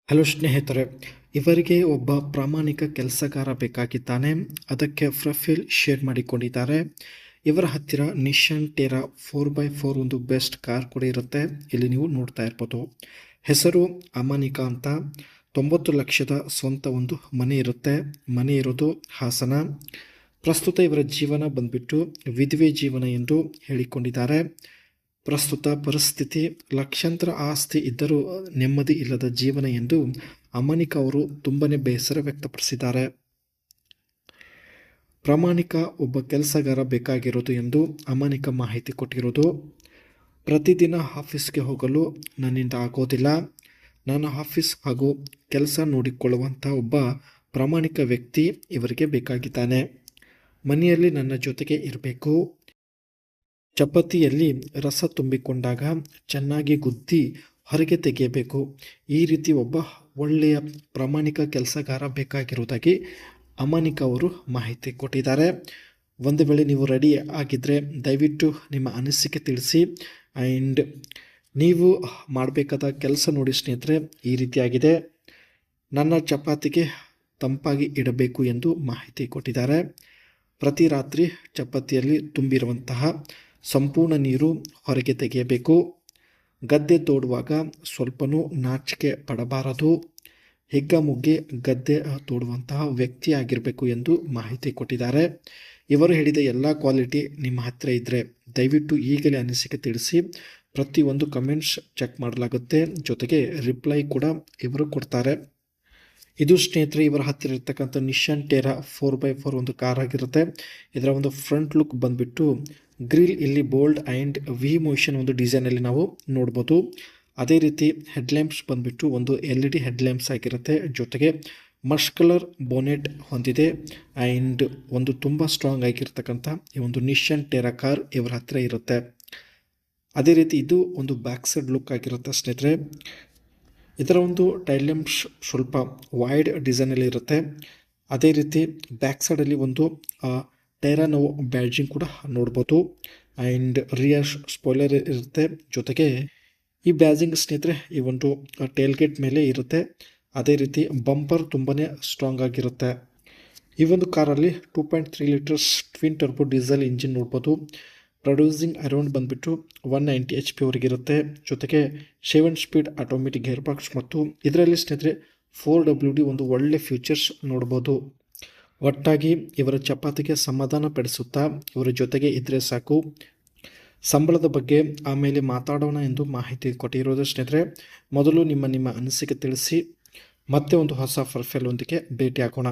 Hello ಸ್ನೇಹಿತರೆ, ಇವರಿಗೆ ಒಬ್ಬ ಪ್ರಾಮಾಣಿಕ ಕೆಲಸಗಾರ ಬೇಕಾಗಿದ್ದಾನೆ. ಅದಕ್ಕೆ ಪ್ರೊಫೈಲ್ ಶೇರ್ ಮಾಡಿಕೊಂಡಿದ್ದಾರೆ. ಇವರ ಹತ್ತಿರ ನಿಶಾನ್ ಟೆರಾ 4x4 ಒಂದು ಬೆಸ್ಟ್ ಕಾರ್ ಕೂಡ ಇರುತ್ತೆ. ಇಲ್ಲಿ ನೀವು ನೋಡ್ತಾ ಇರ್ಬೋದು. ಹೆಸರು ಅಮಾನಿಕಾ ಅಂತ. 90 ಲಕ್ಷದ ಸ್ವಂತ ಒಂದು ಮನೆ ಇರುತ್ತೆ. ಮನೆ ಇರೋದು ಹಾಸನ. ಪ್ರಸ್ತುತ ಇವರ ಜೀವನ ಬಂದ್ಬಿಟ್ಟು ವಿಧವೆ ಜೀವನ ಎಂದು ಹೇಳಿಕೊಂಡಿದ್ದಾರೆ. ಪ್ರಸ್ತುತ ಪರಿಸ್ಥಿತಿ ಲಕ್ಷಾಂತರ ಆಸ್ತಿ ಇದ್ದರೂ ನೆಮ್ಮದಿ ಇಲ್ಲದ ಜೀವನ ಎಂದು ಅಮಾನಿಕಾ ಅವರು ತುಂಬನೇ ಬೇಸರ ವ್ಯಕ್ತಪಡಿಸಿದ್ದಾರೆ. ಪ್ರಾಮಾಣಿಕ ಒಬ್ಬ ಕೆಲಸಗಾರ ಬೇಕಾಗಿರೋದು ಎಂದು ಅಮಾನಿಕಾ ಮಾಹಿತಿ ಕೊಟ್ಟಿರೋದು. ಪ್ರತಿದಿನ ಆಫೀಸ್ಗೆ ಹೋಗಲು ನನ್ನಿಂದ ಆಗೋದಿಲ್ಲ. ನನ್ನ ಆಫೀಸ್ ಹಾಗೂ ಕೆಲಸ ನೋಡಿಕೊಳ್ಳುವಂಥ ಒಬ್ಬ ಪ್ರಾಮಾಣಿಕ ವ್ಯಕ್ತಿ ಇವರಿಗೆ ಬೇಕಾಗಿದ್ದಾನೆ. ಮನೆಯಲ್ಲಿ ನನ್ನ ಜೊತೆಗೆ ಇರಬೇಕು. ಚಪಾತಿಯಲ್ಲಿ ರಸ ತುಂಬಿಕೊಂಡಾಗ ಚೆನ್ನಾಗಿ ಗುದ್ದಿ ಹೊರಗೆ ತೆಗೆಯಬೇಕು. ಈ ರೀತಿ ಒಬ್ಬ ಒಳ್ಳೆಯ ಪ್ರಾಮಾಣಿಕ ಕೆಲಸಗಾರ ಬೇಕಾಗಿರುವುದಾಗಿ ಅಮಾನಿಕಾ ಅವರು ಮಾಹಿತಿ ಕೊಟ್ಟಿದ್ದಾರೆ. ಒಂದು ವೇಳೆ ನೀವು ರೆಡಿ ಆಗಿದ್ದರೆ ದಯವಿಟ್ಟು ನಿಮ್ಮ ಅನಿಸಿಕೆ ತಿಳಿಸಿ. ಆ್ಯಂಡ್ ನೀವು ಮಾಡಬೇಕಾದ ಕೆಲಸ ನೋಡಿ ಸ್ನೇಹಿತರೆ, ಈ ರೀತಿಯಾಗಿದೆ. ನನ್ನ ಚಪಾತಿಗೆ ತಂಪಾಗಿ ಇಡಬೇಕು ಎಂದು ಮಾಹಿತಿ ಕೊಟ್ಟಿದ್ದಾರೆ. ಪ್ರತಿ ರಾತ್ರಿ ಚಪಾತಿಯಲ್ಲಿ ತುಂಬಿರುವಂತಹ ಸಂಪೂರ್ಣ ನೀರು ಹೊರಗೆ ತೆಗೆಯಬೇಕು. ಗದ್ದೆ ತೋಡುವಾಗ ಸ್ವಲ್ಪನೂ ನಾಚಿಕೆ ಪಡಬಾರದು. ಹಿಗ್ಗಮುಗ್ಗಿ ಗದ್ದೆ ತೋಡುವಂತಹ ವ್ಯಕ್ತಿ ಆಗಿರಬೇಕು ಎಂದು ಮಾಹಿತಿ ಕೊಟ್ಟಿದ್ದಾರೆ. ಇವರು ಹೇಳಿದ ಎಲ್ಲ ಕ್ವಾಲಿಟಿ ನಿಮ್ಮ ಹತ್ತಿರ ಇದ್ದರೆ ದಯವಿಟ್ಟು ಈಗಲೇ ಅನಿಸಿಕೆ ತಿಳಿಸಿ. ಪ್ರತಿಯೊಂದು ಕಮೆಂಟ್ಸ್ ಚೆಕ್ ಮಾಡಲಾಗುತ್ತೆ. ಜೊತೆಗೆ ರಿಪ್ಲೈ ಕೂಡ ಇವರು ಕೊಡ್ತಾರೆ. ಇದು ಸ್ನೇಹಿತರೆ ಇವರ ಹತ್ತಿರ ಇರ್ತಕ್ಕಂಥ ನಿಶಾನ್ ಟೆರಾ 4x4 ಒಂದು ಕಾರ್ ಆಗಿರುತ್ತೆ. ಇದರ ಒಂದು ಫ್ರಂಟ್ ಲುಕ್ ಬಂದ್ಬಿಟ್ಟು ಗ್ರಿಲ್ ಇಲ್ಲಿ ಬೋಲ್ಡ್ ಆ್ಯಂಡ್ ವಿ ಮೋಷನ್ ಒಂದು ಡಿಸೈನಲ್ಲಿ ನಾವು ನೋಡ್ಬೋದು. ಅದೇ ರೀತಿ ಹೆಡ್ಲ್ಯಾಂಪ್ಸ್ ಬಂದ್ಬಿಟ್ಟು ಒಂದು LED ಹೆಡ್ಲ್ಯಾಂಪ್ಸ್ ಆಗಿರುತ್ತೆ. ಜೊತೆಗೆ ಮಸ್ಕುಲರ್ ಬೋನೆಟ್ ಹೊಂದಿದೆ. ಆ್ಯಂಡ್ ಒಂದು ತುಂಬ ಸ್ಟ್ರಾಂಗ್ ಆಗಿರ್ತಕ್ಕಂಥ ಈ ಒಂದು ನಿಶಾನ್ ಟೆರಾ ಕಾರ್ ಇವರ ಹತ್ತಿರ ಇರುತ್ತೆ. ಅದೇ ರೀತಿ ಇದು ಒಂದು ಬ್ಯಾಕ್ ಸೈಡ್ ಲುಕ್ ಆಗಿರುತ್ತೆ ಸ್ನೇಹಿತರೆ. ಇದರ ಒಂದು ಟೈಲ್ ಲ್ಯಾಂಪ್ಸ್ ಸ್ವಲ್ಪ ವೈಡ್ ಡಿಸೈನಲ್ಲಿ ಇರುತ್ತೆ. ಅದೇ ರೀತಿ ಬ್ಯಾಕ್ ಸೈಡಲ್ಲಿ ಒಂದು ಟೈರಾ ನೋವೋ ಬ್ಯಾಡ್ಜಿಂಗ್ ಕೂಡ ನೋಡ್ಬೋದು. ಆ್ಯಂಡ್ ರಿಯರ್ ಸ್ಪಾಯ್ಲರ್ ಇರುತ್ತೆ. ಜೊತೆಗೆ ಈ ಬ್ಯಾಡ್ಜಿಂಗ್ ಸ್ನೇಹಿತರೆ ಈ ಒಂದು ಟೇಲ್ ಗೇಟ್ ಮೇಲೆ ಇರುತ್ತೆ. ಅದೇ ರೀತಿ ಬಂಪರ್ ತುಂಬಾ ಸ್ಟ್ರಾಂಗ್ ಆಗಿರುತ್ತೆ. ಈ ಒಂದು ಕಾರಲ್ಲಿ 2.3 litres twin turbo diesel engine ನೋಡ್ಬೋದು. ಪ್ರೊಡ್ಯೂಸಿಂಗ್ ಅರೌಂಡ್ ಬಂದುಬಿಟ್ಟು 190 HP ವರೆಗಿರುತ್ತೆ. ಜೊತೆಗೆ 7 ಸ್ಪೀಡ್ ಆಟೋಮೆಟಿಕ್ ಗೇರ್ ಬಾಕ್ಸ್ ಮತ್ತು ಇದರಲ್ಲಿ ಸ್ನೇಹಿತರೆ 4WD ಒಂದು ಒಳ್ಳೆ ಫ್ಯೂಚರ್ಸ್ ನೋಡ್ಬೋದು. ಒಟ್ಟಾಗಿ ಇವರ ಚಪಾತಿಗೆ ಸಮಾಧಾನ ಪಡಿಸುತ್ತಾ ಇವರ ಜೊತೆಗೆ ಇದ್ದರೆ ಸಾಕು. ಸಂಬಳದ ಬಗ್ಗೆ ಆಮೇಲೆ ಮಾತಾಡೋಣ ಎಂದು ಮಾಹಿತಿ ಕೊಟ್ಟಿರೋದು ಸ್ನೇಹಿತರೆ. ಮೊದಲು ನಿಮ್ಮ ಅನಿಸಿಕೆ ತಿಳಿಸಿ. ಮತ್ತೆ ಒಂದು ಹೊಸ ಪ್ರೊಫೈಲ್ ಒಂದಿಗೆ ಭೇಟಿ ಆಗೋಣ.